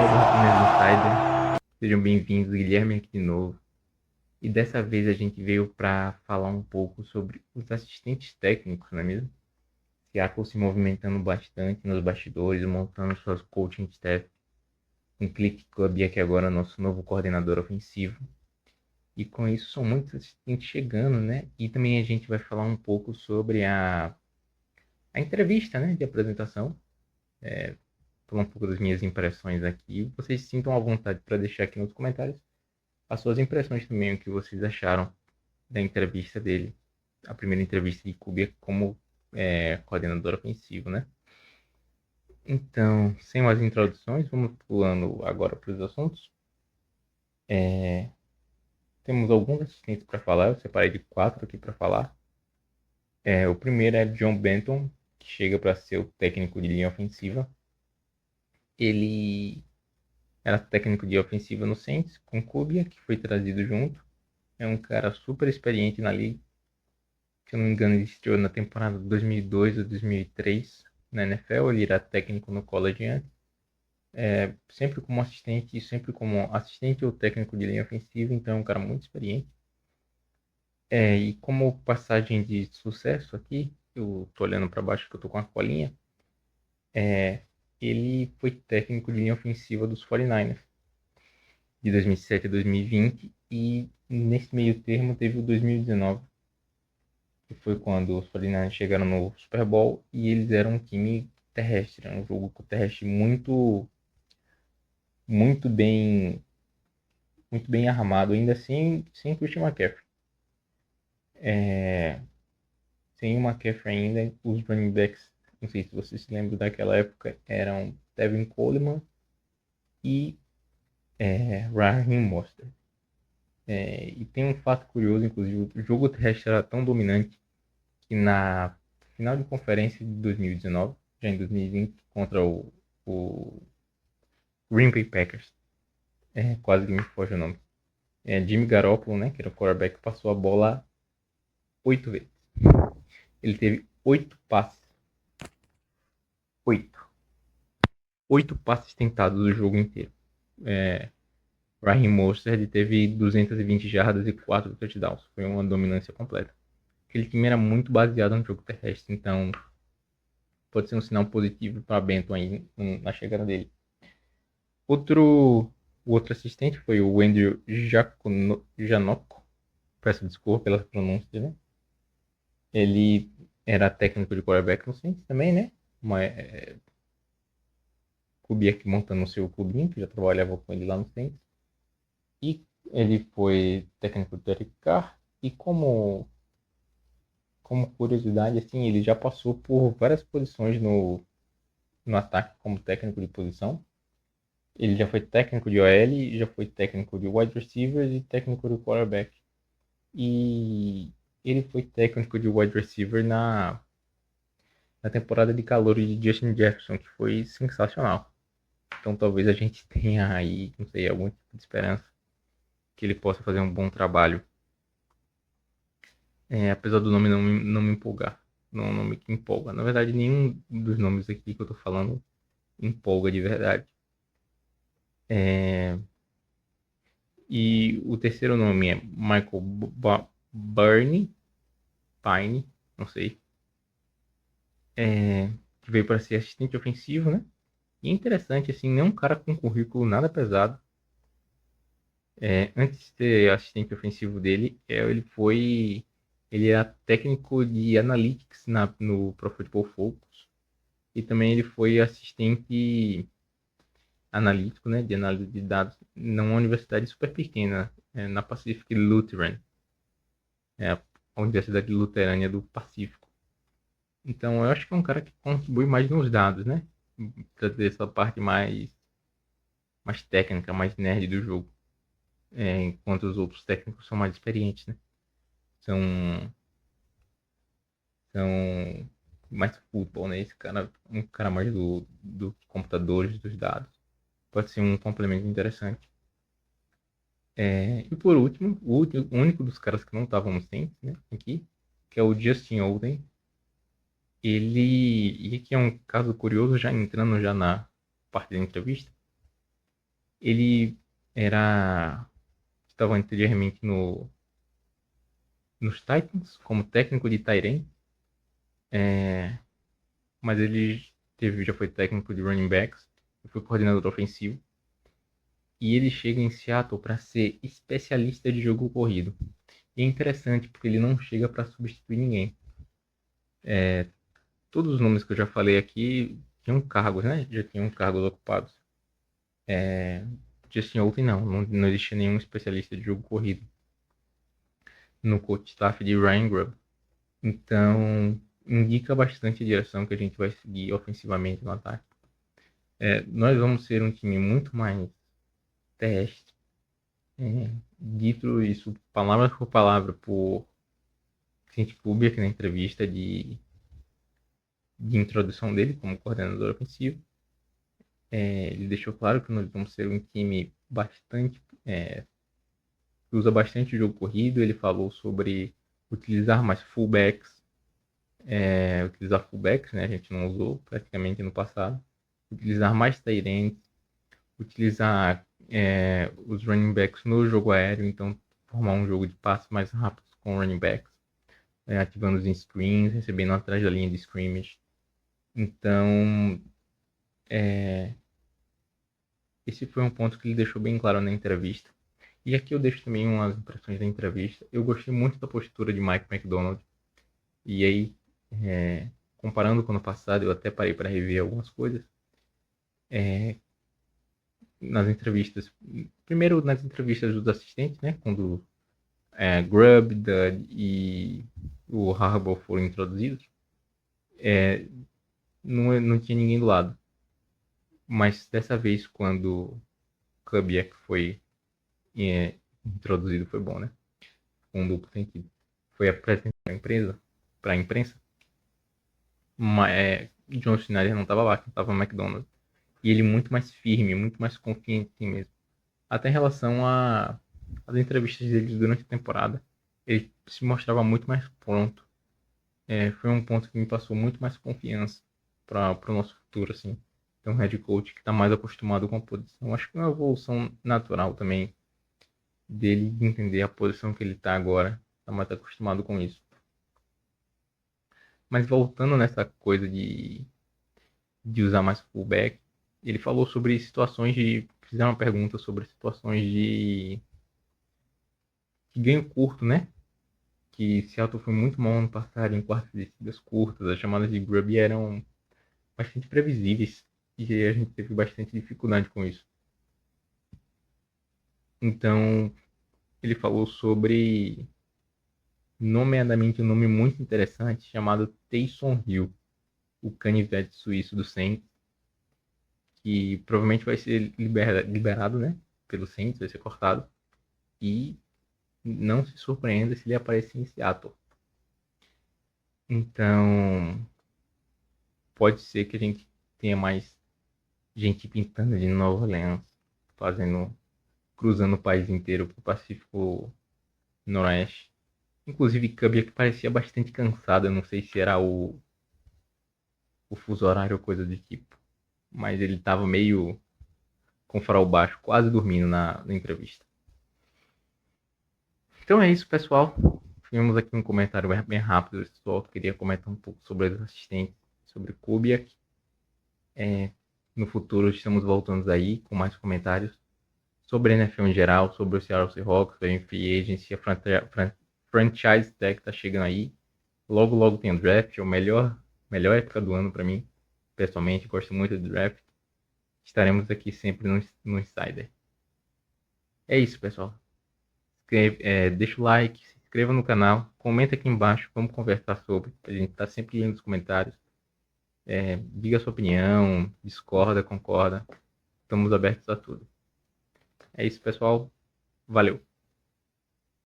pessoal do Rapones Insider, sejam bem-vindos, Guilherme aqui de novo. E dessa vez a gente veio para falar um pouco sobre os assistentes técnicos, não é mesmo? Que acabam se movimentando bastante nos bastidores, montando suas coaching staff. Um clique que a Bia aqui agora, nosso novo coordenador ofensivo. E com isso são muitos assistentes chegando, né? E também a gente vai falar um pouco sobre a entrevista, né, de apresentação. Falar um pouco das minhas impressões aqui. Vocês se sintam à vontade para deixar aqui nos comentários as suas impressões também, o que vocês acharam da entrevista dele, a primeira entrevista de Kubiak como coordenador ofensivo, né? Então, sem mais introduções, vamos pulando agora para os assuntos. Temos alguns assistentes para falar, eu separei de 4 aqui para falar. O primeiro é John Benton, que chega para ser o técnico de linha ofensiva. Ele era técnico de ofensiva no Saints, com Kubiak, que foi trazido junto. É um cara super experiente na liga. Se eu não me engano, ele estreou na temporada de 2002 ou 2003 na NFL. Ele era técnico no college antes. Sempre como assistente, sempre como assistente ou técnico de linha ofensiva, então é um cara muito experiente. E como passagem de sucesso aqui, eu tô olhando para baixo que eu tô com a colinha, ele foi técnico de linha ofensiva dos 49ers de 2007 a 2020 e nesse meio termo teve o 2019, que foi quando os 49ers chegaram no Super Bowl e eles eram um time terrestre, um jogo terrestre muito bem muito bem armado, ainda assim sem Christian McCaffrey. Sem o McCaffrey ainda, os running backs, não sei se vocês se lembram daquela época, eram Tevin Coleman e Raheem Mostert. E tem um fato curioso, inclusive, o jogo terrestre era tão dominante que na final de conferência de 2019, já em 2020, contra o Green Bay Packers, quase que me foge o nome, Jimmy Garoppolo, né, que era o quarterback, passou a bola 8 vezes. Ele teve 8 passes. 8. 8 passes tentados o jogo inteiro. Raheem Mostert teve 220 jardas e 4 touchdowns. Foi uma dominância completa. Aquele time era muito baseado no jogo terrestre, então pode ser um sinal positivo para Benton aí na chegada dele. O outro assistente foi o Andrew Janocko. Peço desculpa pela pronúncia, né? Ele era técnico de quarterback no Saints também, né? Kubiak montando o seu clubinho, que já trabalhava com ele lá no Saints. E ele foi técnico do Derek Carr. E como curiosidade, assim, ele já passou por várias posições no ataque como técnico de posição. Ele já foi técnico de OL, já foi técnico de wide receivers e técnico de quarterback. E ele foi técnico de wide receiver na temporada de calor de Justin Jefferson, que foi sensacional. Então talvez a gente tenha aí, não sei, algum tipo de esperança que ele possa fazer um bom trabalho. Apesar do nome não me empolgar. Não é um nome que empolga. Na verdade, nenhum dos nomes aqui que eu tô falando empolga de verdade. E o terceiro nome é Michael Burney, Pine, não sei, que veio para ser assistente ofensivo, né? E é interessante, assim, não é um cara com currículo nada pesado. Antes de ser assistente ofensivo dele, ele era técnico de analytics no Pro Football Focus e também ele foi assistente analítico, né, de análise de dados numa universidade super pequena, na Pacific Lutheran, a Universidade Luterânia do Pacífico. Então, eu acho que é um cara que contribui mais nos dados, né? Trazer essa parte mais técnica, mais nerd do jogo. Enquanto os outros técnicos são mais experientes, né? São, são mais futebol, né? Esse cara, um cara mais dos computadores, dos dados. Pode ser um complemento interessante. E por último, o único dos caras que não estavam no Saints, né? Aqui, que é o Justin Oden. E aqui é um caso curioso, já entrando já na parte da entrevista. Ele estava anteriormente nos Titans como técnico de tight end, mas ele já foi técnico de running backs, foi coordenador ofensivo, e ele chega em Seattle para ser especialista de jogo corrido. E é interessante porque ele não chega para substituir ninguém. Todos os nomes que eu já falei aqui tinham cargos, né? Já tinham cargos ocupados. Justin Olsen não existia nenhum especialista de jogo corrido no coach staff de Ryan Grubb. Então, indica bastante a direção que a gente vai seguir ofensivamente no ataque. Nós vamos ser um time muito mais terrestre. Dito isso palavra por palavra por Clint Kubiak na entrevista de introdução dele como coordenador ofensivo. Ele deixou claro que nós vamos ser um time bastante que usa bastante o jogo corrido. Ele falou sobre utilizar mais fullbacks, utilizar fullbacks, né? A gente não usou praticamente no passado. Utilizar mais tight ends, utilizar os running backs no jogo aéreo, então formar um jogo de passes mais rápidos com running backs, ativando os screens, recebendo atrás da linha de scrimmage. Então, esse foi um ponto que ele deixou bem claro na entrevista. E aqui eu deixo também umas impressões da entrevista. Eu gostei muito da postura de Mike McDonald. E aí, comparando com o ano passado, eu até parei para rever algumas coisas. Nas entrevistas, primeiro nas entrevistas dos assistentes, né? Quando Grubb e o Harbaugh foram introduzidos, não tinha ninguém do lado. Mas dessa vez, quando Kubiak foi introduzido, foi bom, né? Com um duplo sentido. Foi apresentado para a imprensa, mas John Schneider não estava lá, estava McDonald. E ele muito mais firme, muito mais confiante em si mesmo. Até em relação às entrevistas dele durante a temporada, ele se mostrava muito mais pronto. Foi um ponto que me passou muito mais confiança para o nosso futuro, assim. Então, um head coach que está mais acostumado com a posição. Acho que é uma evolução natural também dele de entender a posição que ele está agora. Está mais acostumado com isso. Mas voltando nessa coisa de usar mais fullback, ele falou sobre situações de... Fizeram uma pergunta sobre situações de ganho curto, né? Que Seattle foi muito mal no passado em quartas descidas curtas. As chamadas de Grub eram bastante previsíveis e a gente teve bastante dificuldade com isso. Então, ele falou sobre, nomeadamente, um nome muito interessante chamado Taysom Hill, o canivete suíço do Saints, que provavelmente vai ser liberado, né, pelo Saints, vai ser cortado. E não se surpreenda se ele aparecer em Seattle. Então, pode ser que a gente tenha mais gente pintando de Nova Orleans, cruzando o país inteiro para o Pacífico Noroeste. Inclusive, Kubiak parecia bastante cansado, eu não sei se era o fuso horário ou coisa do tipo, mas ele estava meio com o farol baixo, quase dormindo na entrevista. Então é isso, pessoal. Tivemos aqui um comentário bem rápido. Só queria comentar um pouco sobre os assistentes, sobre Kubiak. No futuro estamos voltando aí com mais comentários sobre a NFL em geral, sobre o Seattle Seahawks, a Free Agency, a Franchise Tag tá chegando aí. Logo, logo tem o draft, é a melhor época do ano para mim. Pessoalmente, gosto muito do draft. Estaremos aqui sempre no Insider. É isso, pessoal. Deixa o like, se inscreva no canal, comenta aqui embaixo, vamos conversar sobre. A gente está sempre lendo os comentários. Diga a sua opinião, discorda, concorda. Estamos abertos a tudo. É isso, pessoal. Valeu.